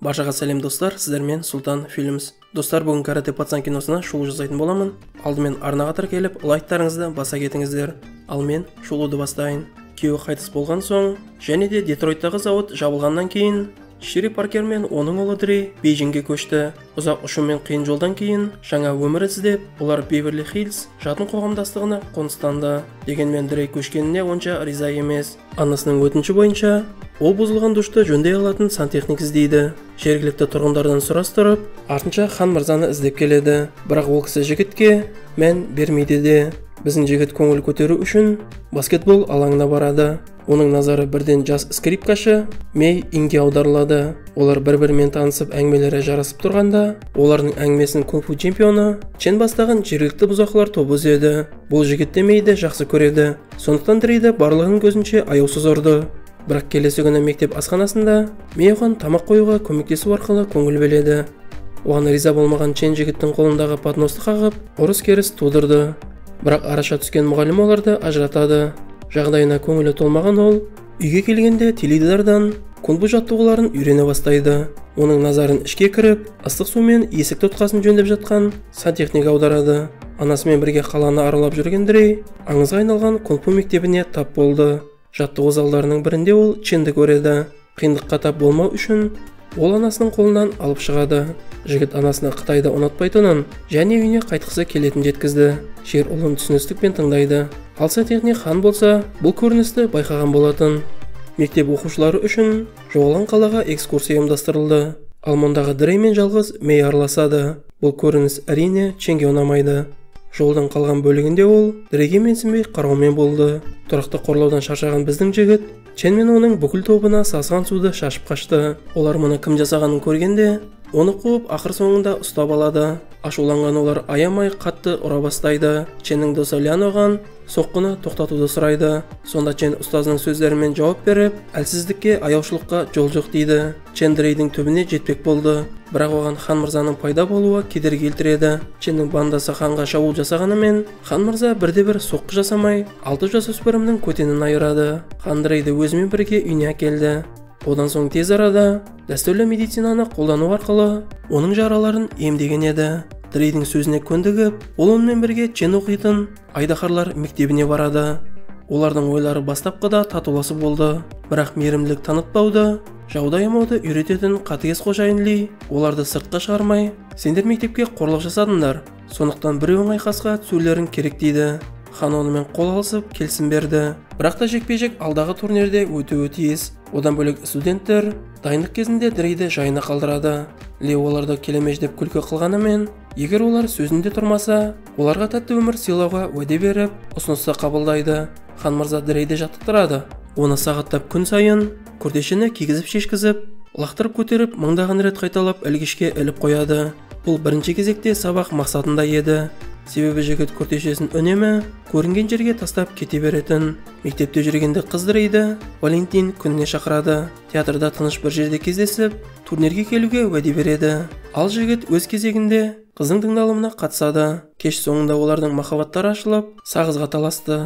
Баршаға сәлем достар, сіздермен Султан Фильмс. Достар, бүгін Карате Пацан киносына шолу жасайтын боламын. Алдымен арнаға тіркеліп, лайктарыңызды баса кетіңіздер. Ал мен шолуды бастайын. Күйеуі қайтыс болған соң, және де Детройттағы зауыт жабылғаннан кейін, Шери Паркер мен оның ұлы Дрей Бейжіңге көшті. Ұзақ ұшу мен қиын жолдан кейін жаңа өмір іздеп, олар Беверли Хиллз жатын қоғамдастығына қоныстанды. Дегенмен Дрей көшкеніне онша риза емес. Анасының өтініші бойынша, ол бұзылған душты жөндей алатын сантехник іздейді. Жергілікті тұрғындардан сұрастырып, артынша хан мырзаны іздеп келеді. Бірақ ол кісі жігітке мән бермейді де. Біздің жігіт көңіл көтеру үшін баскетбол алаңына барады. Оның назары бірден жас скрипкашы Мей Инге аударылады. Олар бір-бірімен танысып әңгімелері жарасып тұрғанда, олардың әңгімесін кунг-фу чемпионы Чен бастаған жергілікті бұзақылар тобы үзеді. Бұл жігіт Мейді жақсы көреді. Сондықтан Дрейді барлығының көзінше аяусыз ұрды. Бірақ келесі күні мектеп асханасында Мей оған тамақ қоюға көмектесу арқылы көңіл бөледі. Оған риза болмаған Чен жігіттің қолындағы подносты қағып, ұрыс-керіс тудырды. Бірақ араша түскен мұғалім оларды ажыратады. Жағдайына көңілі толмаған ол, үйге келгенде теледидардан кунг-фу жаттығуларын үйрене бастайды. Оның назарын ішке кіріп, ыстық сумен есік тұтқасын жөндеп жатқан сантехник аударады. Анасымен бірге қаланы аралап жүрген Дрей аңызға айналған кунг-фу мектебіне тап болды. Жаттығу залдарының бірінде ол Ченді көреді. Қиындыққа тап болмау үшін ол анасының қолынан алып шығады. Жігіт анасына Қытайды ұнатпайтынын және үйіне қайтқысы келетін жеткізді. Шер ұлын түсіністікпен тыңдайды. Ал сантехник хан болса, бұл көріністі байқаған болатын. Мектеп оқушылары үшін жоғалған қалаға экскурсия ұйымдастырылды. Ал мұндағы Дрей мен жалғыз Мей араласады. Бұл көрініс әрине Ченге ұнамайды. Жолдан қалған бөлігінде ол Дрейге менсінбей қараумен болды. Тұрақты қорлаудан шаршаған біздің жігіт Чен мен оның бүкіл тобына сасыған суды шашып қашты. Олар мұны кім жасағанын көргенде, оны қуып ақыр соңында ұстап алады. Ашуланған олар аямай қатты ұра бастайды. Ченнің досы Лян оған соққыны тоқтатуды сұрайды. Сонда Чен ұстазының сөздерімен жауап беріп, әлсіздікке аяушылыққа жол жоқ дейді. Чен Дрейдің түбіне жетпек болды. Бірақ оған хан мырзаның пайда болуы кедергі келтіреді. Ченнің бандасы ханға шабуыл жасағанымен, хан мырза бірде-бір соққы жасамай, 6 жасөспірімнің көтенін айырады. Хан Дрейді өзімен бірге үйіне әкелді. Одан соң тез арада дәстүрлі медицинаны қолдану арқылы оның жараларын емдеген еді. Дрейдің сөзіне көндігіп, ол онымен бірге Чен оқитын айдаһарлар мектебіне барады. Олардың ойлары бастапқыда татуласы болды, бірақ мейірімділік танытпауды, жауды аямауды үйрететін қатыгез қожайын Ли оларды сыртқа шығармай, сендер мектепке қорлық жасадыңдар, сондықтан біреуің айқасқа түсулерің керек дейді. Хан онымен қол алысып келісім берді. Бірақ та жекпе-жек алдағы турнирде өтуі тиіс. Одан бөлек студенттер дайындық кезінде Дрейді жайына қалдырады. Ли оларды келемеждеп күлкі қылғанымен, егер олар сөзінде тұрмаса, оларға тәтті өмір сыйлауға уәде беріп, ұсынысты қабылдайды. Хан мырза Дрейді жаттықтырады. Оны сағаттап күн сайын күртешені кигізіп шешкізіп, лақтырып көтеріп, мыңдаған рет қайталап ілгішке іліп қояды. Бұл бірінші кезекте сабақ мақсатында еді. Себебі жігіт күртешесін үнемі көрінген жерге тастап кете беретін. Мектепте жүргенде қыз Дрейді Валентин күніне шақырады. Театрда тыныш бір жерде кездесіп, турнирге келуге уәде береді. Ал жігіт өз кезегінде қыздың тыңдалымына қатысады. Кеш соңында олардың махаббаттары ашылып, сағызға таласты.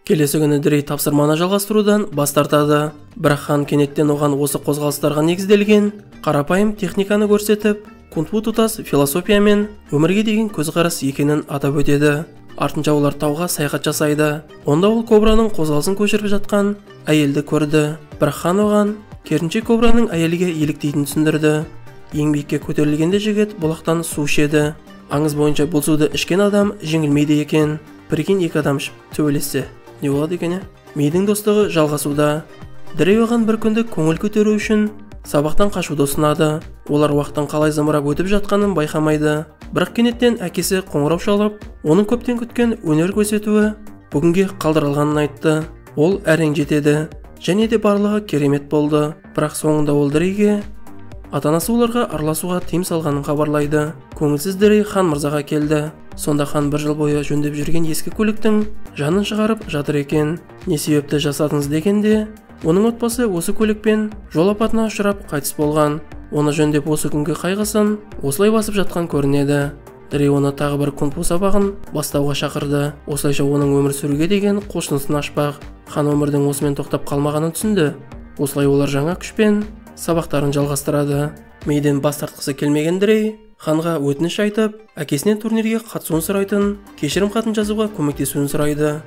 Келесі күні Дрей тапсырманы жалғастырудан бас тартады. Бірақ хан кенеттен оған осы қозғалыстарға негізделген қарапайым техниканы көрсетіп, кунг-фу тұтас философия мен өмірге деген көзқарас екенін атап өтеді. Артынша олар тауға саяхат жасайды. Онда ол кобраның қозғалысын көшіріп жатқан әйелді көрді. Бірақ хан оған керісінше кобраның әйелге еліктейтінін түсіндірді. Ең биікке көтерілгенде жігіт бұлақтан су ішеді. Аңыз бойынша бұл суды ішкен адам жеңілмейді екен. Бірген екі адам ішіп төбелессе не болады екен? Мейдің достығы жалғасуда. Дрей оған бір күндік көңіл көтеру үшін сабақтан қашуды ұсынады. Олар уақыттың қалай зымырап өтіп жатқанын байқамайды. Бірақ кенеттен әкесі қоңырау шалып, оның көптен күткен өнер көрсетуі бүгінге қалдырылғанын айтты. Ол әрең жетеді, және де барлығы керемет болды. Бірақ соңында ол Дрейге ата-анасы оларға араласуға тыйым салғанын хабарлайды. Көңілсіз Дрей хан мырзаға келді. Сонда хан бір жыл бойы жөндеп жүрген ескі көліктің жанын шығарып жатыр екен. Не себепті жасадыңыз дегенде, оның отбасы осы көлікпен жол апатына ұшырап қайтыс болған. Оны жөндеп осы күнгі қайғысын осылай басып жатқан көрінеді. Дрей оны тағы бір кунг-фу сабағын бастауға шақырды. Осылайша оның өмір сүруге деген құлшынысын ашпақ. Хан өмірдің осымен тоқтап қалмағанын түсінді. Осылай олар жаңа күшпен сабақтарын жалғастырады. Мэйден бас тартқысы келмеген Дрей ханға өтініш айтып, әкесінен турнирге қатысуын сұрайтын, кешірім хатын жазуға көмектесуін сұрайды.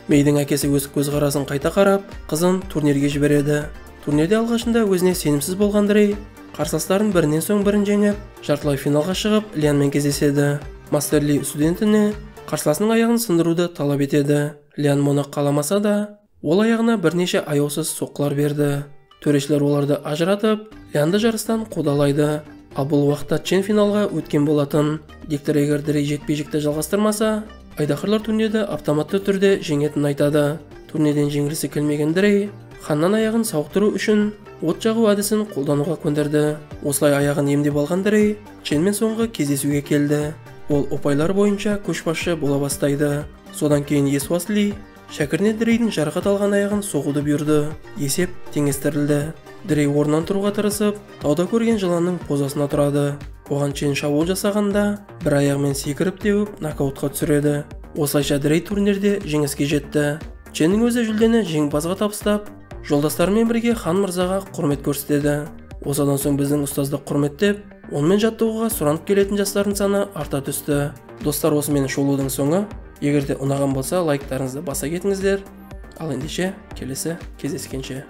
Мэйдің әкесі өз көзқарасын қайта қарап, қызын турнирге жібереді. Турнирде алғашында өзіне сенімсіз болған Дрей қарсыластарын бірінен соң бірін жеңіп, жартылай финалға шығып, Лианмен кездеседі. Мастер Ли студентіне қарсыласының аяғын сындыруды талап етеді. Лиан мұны қаламаса да, ол аяғына бірнеше аяусыз соққылар берді. Төрешілер оларды ажыратып, Лианды жарыстан қудалайды. Ал бұл уақытта Чен финалға өткен болатын. Диктор егер Дрей жекпе-жекті жалғастырмаса, айдақырлар турнирді автоматты түрде жеңетінін айтады. Турнирден жеңілгісі келмеген Дрей ханнан аяғын сауықтыру үшін от жағу әдісін қолдануға көндірді. Осылай аяғын емдеп алған Дрей Ченмен соңғы кездесуге келді. Ол ұпайлар бойынша көшбасшы бола бастайды. Содан кейін Есуас Ли шәкіріне Дрейдің жарақат алған аяғын соғуды бұйырды. Есеп теңестірілді. Дрей орнынан тұруға тырысып, тауда көрген жыланның позасына тұрады. Оған Чен шабуыл жасағанда, бір аяғымен секіріп теуіп, нокаутқа түсіреді. Осылайша Дрей турнирде жеңіске жетті. Ченнің өзі жүлдені жеңімпазға табыстап, жолдастарымен бірге хан мырзаға құрмет көрсетеді. Осыдан соң біздің ұстазды құрметтеп, онымен жаттығуға сұранып келетін жастардың саны арта түсті. Достар, осымен шолудың соңы. Егер де ұнаған болса, лайктарыңызды баса кетіңіздер. Ал ендеше келесі кездескенше.